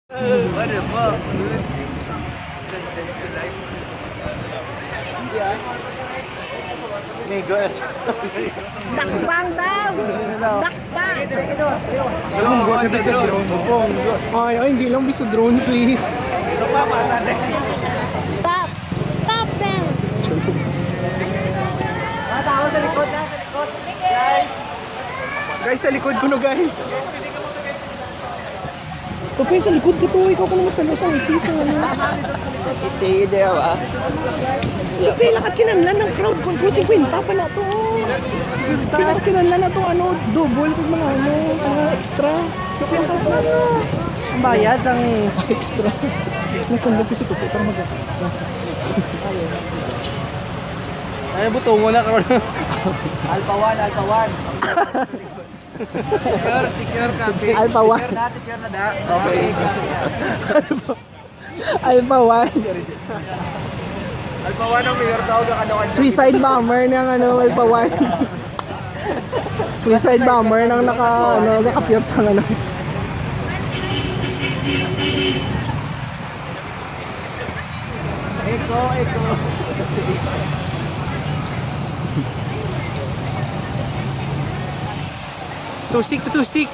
What the fuck, dude? Sentence to life. Migo. Dakbang daw! Dakbang! Ay, hindi lang bisa drone, please. Stop! Stop them! Guys, sa likod ko no, guys. Okay, sa likod ko to. Ikaw ko naman sa lasang ipisa. Iti, di ba? Okay, lakat kinanlan ng crowd control. 50 pa na to. Lakat kinanlan na to, double kung mga mga extra. 50 pa na. Ang bayad ang extra. Nasundog ko si Tupo para mag-extra. Ay, butungo na karon. Alpha 1. Secure ka. Alpha 1. Secure na da. Okay. Alpha 1. Alpha 1 ang mayor daw ng ano. Suicide bomber ng Alpha 1. Suicide bomber ng nakapiyot sa Eko. Tusik.